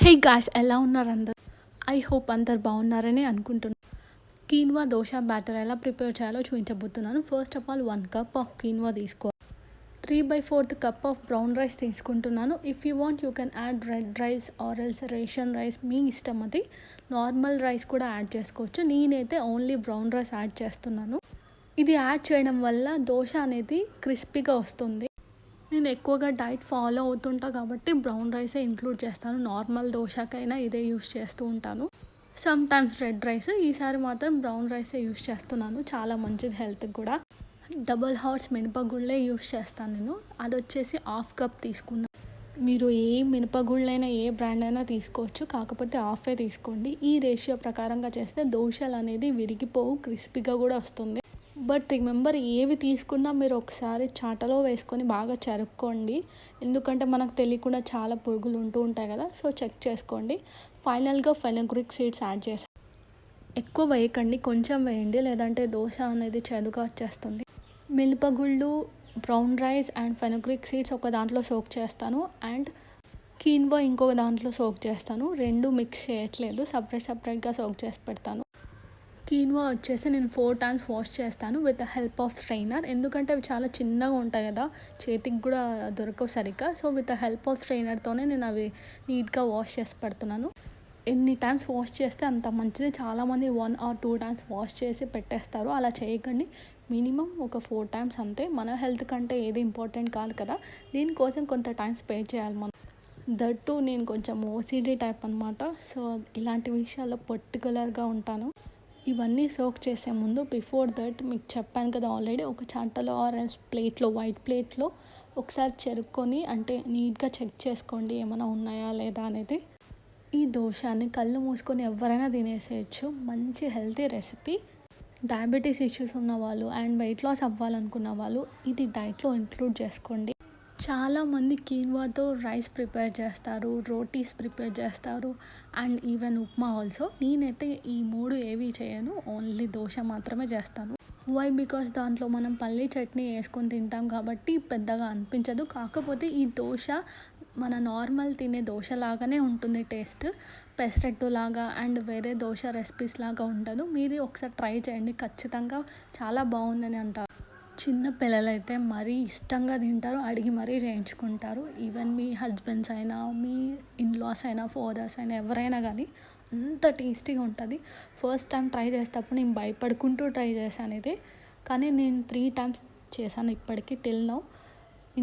Hey guys, ఎలా ఉన్నారు అందరు? ఐ హోప్ అందరు బాగున్నారని అనుకుంటున్నాను. కీన్వా దోశ బ్యాటర్ ఎలా ప్రిపేర్ చేయాలో చూపించబోతున్నాను. First of all 1 cup of quinoa తీసుకో. 3/4 కప్ ఆఫ్ బ్రౌన్ రైస్ తీసుకుంటున్నాను. If you want you can add red rice or else ration rice, మీ ఇష్టం. అది నార్మల్ రైస్ కూడా యాడ్ చేసుకోవచ్చు. నేనైతే ఓన్లీ బ్రౌన్ రైస్ యాడ్ చేస్తున్నాను. ఇది యాడ్ చేయడం వల్ల దోశ అనేది క్రిస్పీగా వస్తుంది. నేను ఎక్కువగా డైట్ ఫాలో అవుతుంటా కాబట్టి బ్రౌన్ రైసే ఇంక్లూడ్ చేస్తాను. నార్మల్ దోశకైనా ఇదే యూస్ చేస్తూ ఉంటాను. సమ్ టైమ్స్ రెడ్ రైస్, ఈసారి మాత్రం బ్రౌన్ రైసే యూస్ చేస్తున్నాను. చాలా మంచిది హెల్త్కి కూడా. డబుల్ హార్స్ మినపగుళ్ళే యూస్ చేస్తాను నేను. అది వచ్చేసి 1/2 కప్ తీసుకున్నాను. మీరు ఏ మినపగుళ్ళైనా ఏ బ్రాండ్ అయినా తీసుకోవచ్చు, కాకపోతే హాఫే తీసుకోండి. ఈ రేషియో ప్రకారంగా చేస్తే దోశలు అనేది విరిగిపోవు, క్రిస్పీగా కూడా వస్తుంది. బట్ రిమెంబర్, ఏవి తీసుకున్నా మీరు ఒకసారి చాటలో వేసుకొని బాగా చెరుక్కోండి. ఎందుకంటే మనకు తెలియకుండా చాలా పురుగులు ఉంటూ ఉంటాయి కదా, సో చెక్ చేసుకోండి. ఫైనల్గా ఫెనుగ్రీక్ సీడ్స్ యాడ్ చేసి ఎక్కువ వేయకండి, కొంచెం వేయండి, లేదంటే దోశ అనేది చేదుగా వచ్చేస్తుంది. మినపగుళ్ళు, brown rice and fenugreek seeds ఒక దాంట్లో సోక్ చేస్తాను, అండ్ కీన్వా ఇంకొక దాంట్లో సోక్ చేస్తాను. రెండు మిక్స్ చేయట్లేదు, సపరేట్గా సోక్ చేసి పెడతాను. కీన్వా వచ్చేసి నేను 4 టైమ్స్ వాష్ చేస్తాను with the help of strainer. ఎందుకంటే అవి చాలా చిన్నగా ఉంటాయి కదా, చేతికి కూడా దొరకవు సరిగ్గా. So with the help of స్ట్రైనర్తోనే నేను అవి నీట్గా వాష్ చేసి పెడుతున్నాను. ఎన్ని టైమ్స్ వాష్ చేస్తే అంత మంచిది. చాలామంది 1 or 2 టైమ్స్ వాష్ చేసి పెట్టేస్తారు. అలా చేయకండి. మినిమం ఒక 4 టైమ్స్ అంతే. మన హెల్త్ కంటే ఏది ఇంపార్టెంట్ కాదు కదా, దీనికోసం కొంత టైం స్పెండ్ చేయాలి మనం. దట్టు నేను కొంచెం ఓసిడీ టైప్ అనమాట. సో ఇలాంటి విషయాల్లో పర్టికులర్గా ఉంటాను. ఇవన్నీ సోక్ చేసే ముందు బిఫోర్ దట్ మీకు చెప్పాను కదా ఆల్రెడీ, ఒక చాటలో ఆర్ ఎల్స్ ప్లేట్లో, వైట్ ప్లేట్లో ఒకసారి చెరుక్కొని, అంటే నీట్గా చెక్ చేసుకోండి ఏమైనా ఉన్నాయా లేదా అనేది. ఈ దోశని కళ్ళు మూసుకొని ఎవరైనా తినేసేయచ్చు. మంచి హెల్తీ రెసిపీ. డయాబెటీస్ ఇష్యూస్ ఉన్న వాళ్ళు అండ్ వెయిట్ లాస్ అవ్వాలనుకున్న వాళ్ళు ఇది డైట్లో ఇంక్లూడ్ చేసుకోండి. చాలామంది కీన్వాతో రైస్ ప్రిపేర్ చేస్తారు, రోటీస్ ప్రిపేర్ చేస్తారు, అండ్ ఈవెన్ ఉప్మా ఆల్సో. నేనైతే ఈ 3 ఏవి చేయను, ఓన్లీ దోశ మాత్రమే చేస్తాను. వై? బికాస్ దాంట్లో మనం పల్లీ చట్నీ వేసుకొని తింటాం కాబట్టి పెద్దగా అనిపించదు. కాకపోతే ఈ దోశ మన నార్మల్ తినే దోశ లాగానే ఉంటుంది టేస్ట్, పెసరట్టు లాగా అండ్ వేరే దోశ రెసిపీస్ లాగా ఉండదు. మీరు ఒకసారి ట్రై చేయండి, ఖచ్చితంగా చాలా బాగుందని అంటారు. చిన్న పిల్లలైతే మరీ ఇష్టంగా తింటారు, అడిగి మరీ చేయించుకుంటారు. ఈవెన్ మీ హస్బెండ్స్ అయినా, మీ ఇన్లాస్ అయినా, ఫాదర్స్ అయినా, ఎవరైనా కానీ అంత టేస్టీగా ఉంటుంది. ఫస్ట్ టైం ట్రై చేసేటప్పుడు నేను భయపడుకుంటూ ట్రై చేశాను ఇది, కానీ నేను 3 టైమ్స్ చేశాను ఇప్పటికీ టిల్ నౌ.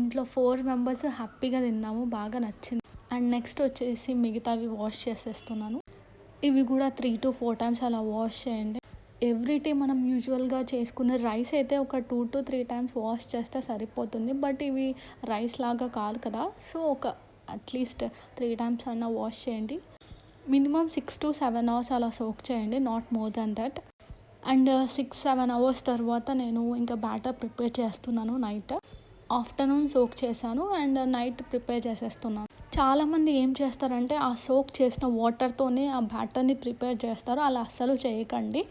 ఇంట్లో 4 మెంబర్స్ హ్యాపీగా తిన్నాము, బాగా నచ్చింది. అండ్ నెక్స్ట్ వచ్చేసి మిగతావి వాష్ చేసేస్తున్నాను. ఇవి కూడా 3 to 4 టైమ్స్ అలా వాష్ చేయండి. ఎవ్రీ డే మనం యూజువల్గా చేసుకునే రైస్ అయితే ఒక 2 to 3 టైమ్స్ వాష్ చేస్తే సరిపోతుంది. బట్ ఇవి రైస్ లాగా కాదు కదా, సో ఒక అట్లీస్ట్ 3 టైమ్స్ అన్నా వాష్ చేయండి. మినిమం 6 to 7 అవర్స్ అలా సోక్ చేయండి, not more than that. And 6-7 hours తర్వాత నేను ఇంకా బ్యాటర్ ప్రిపేర్ చేస్తున్నాను. నైట్ ఆఫ్టర్నూన్ సోక్ చేశాను అండ్ నైట్ ప్రిపేర్ చేసేస్తున్నాను. చాలామంది ఏం చేస్తారంటే ఆ సోక్ చేసిన వాటర్తోనే ఆ బ్యాటర్ని ప్రిపేర్ చేస్తారు. అలా అస్సలు చేయకండి.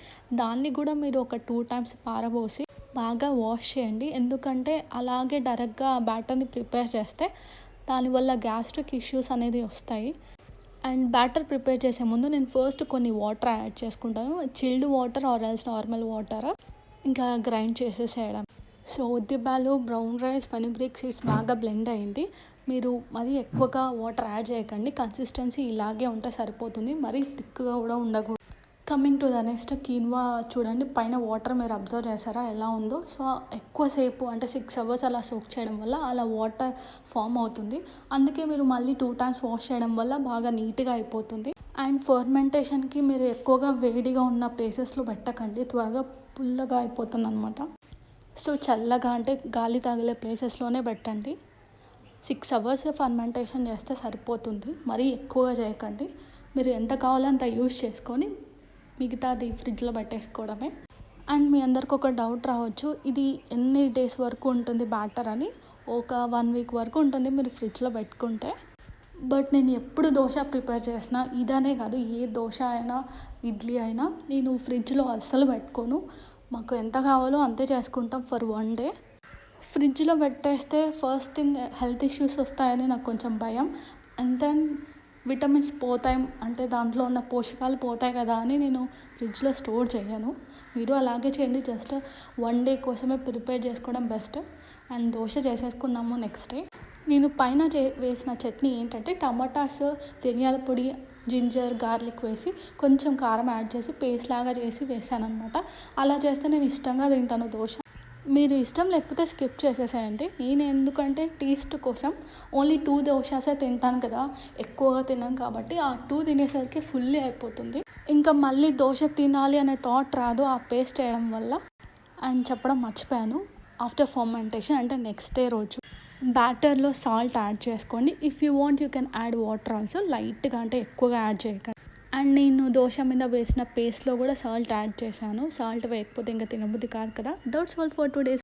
దాన్ని కూడా మీరు ఒక 2 టైమ్స్ పారబోసి బాగా వాష్ చేయండి. ఎందుకంటే అలాగే డైరెక్ట్గా ఆ బ్యాటర్ని ప్రిపేర్ చేస్తే దానివల్ల గ్యాస్ట్రిక్ ఇష్యూస్ అనేది వస్తాయి. అండ్ బ్యాటర్ ప్రిపేర్ చేసే ముందు నేను ఫస్ట్ కొన్ని వాటర్ యాడ్ చేసుకుంటాను. Chilled water or else normal water, ఇంకా గ్రైండ్ చేసేసేయడం. సో ఉద్దిబ్యాలు, బ్రౌన్ రైస్, ఫెనుగ్రీక్ సీడ్స్ బాగా బ్లెండ్ అయింది. మీరు మరీ ఎక్కువగా వాటర్ యాడ్ చేయకండి, కన్సిస్టెన్సీ ఇలాగే ఉంటే సరిపోతుంది, మరీ థిక్గా కూడా ఉండకూడదు. Coming to the next quinoa చూడండి, పైన వాటర్ మీరు అబ్జర్వ్ చేశారా ఎలా ఉందో. సో ఎక్కువసేపు అంటే 6 అవర్స్ అలా సోక్ చేయడం వల్ల అలా వాటర్ ఫామ్ అవుతుంది. అందుకే మీరు మళ్ళీ 2 టైమ్స్ వాష్ చేయడం వల్ల బాగా నీట్గా అయిపోతుంది. అండ్ ఫర్మెంటేషన్కి మీరు ఎక్కువగా వేడిగా ఉన్న ప్లేసెస్లో పెట్టకండి, త్వరగా పుల్లగా అయిపోతుంది అనమాట. సో చల్లగా అంటే గాలి తగిలే ప్లేసెస్లోనే పెట్టండి. 6 అవర్స్ ఫర్మెంటేషన్ చేస్తే సరిపోతుంది, మరీ ఎక్కువగా చేయకండి. మీరు ఎంత కావాలో అంత యూస్ చేసుకొని మిగతాది ఫ్రిడ్జ్లో పెట్టేసుకోవడమే. అండ్ మీ అందరికి ఒక డౌట్ రావచ్చు, ఇది ఎన్ని డేస్ వరకు ఉంటుంది బ్యాటర్ అని. ఒక 1 వీక్ వరకు ఉంటుంది మీరు ఫ్రిడ్జ్లో పెట్టుకుంటే. బట్ నేను ఎప్పుడు దోశ ప్రిపేర్ చేసినా, ఇదనే కాదు ఏ దోశ అయినా ఇడ్లీ అయినా, నేను ఫ్రిడ్జ్లో అస్సలు పెట్టుకోను. మాకు ఎంత కావాలో అంతే చేసుకుంటాం ఫర్ 1 డే. ఫ్రిడ్జ్లో పెట్టేస్తే ఫస్ట్ థింగ్ హెల్త్ ఇష్యూస్ వస్తాయని నాకు కొంచెం భయం. అండ్ దెన్ విటమిన్స్ పోతాయి అంటే దాంట్లో ఉన్న పోషకాలు పోతాయి కదా అని నేను ఫ్రిడ్జ్లో స్టోర్ చేయను. మీరు అలాగే చేయండి. జస్ట్ 1 డే కోసమే ప్రిపేర్ చేసుకోవడం బెస్ట్. అండ్ దోశ చేసేసుకున్నాము నెక్స్ట్ డే. నేను పైన వేసిన చట్నీ ఏంటంటే టమాటాస్, ధనియాల పొడి, జింజర్, గార్లిక్ వేసి కొంచెం కారం యాడ్ చేసి పేస్ట్ లాగా చేసి వేసాను అనమాట. అలా చేస్తే నేను ఇష్టంగా తింటాను దోశ. మీరు ఇష్టం లేకపోతే స్కిప్ చేసేసేయండి. నేను ఎందుకంటే టేస్ట్ కోసం ఓన్లీ 2 దోశాసే తింటాను కదా, ఎక్కువగా తినను కాబట్టి ఆ 2 తినేసరికి ఫుల్లీ అయిపోతుంది. ఇంకా మళ్ళీ దోశ తినాలి అనే థాట్ రాదు ఆ పేస్ట్ వేయడం వల్ల. అండ్ చెప్పడం మర్చిపోయాను, ఆఫ్టర్ ఫర్మెంటేషన్ అంటే నెక్స్ట్ డే రోజు బ్యాటర్లో సాల్ట్ యాడ్ చేసుకోండి. If you want you can add water also, లైట్గా అంటే ఎక్కువగా యాడ్ చేయకండి. అండ్ నేను దోశ మీద వేసిన పేస్ట్లో కూడా సాల్ట్ యాడ్ చేశాను. సాల్ట్ వేయకపోతే ఇంకా తినబుద్ధి కాదు కదా. That's all for today.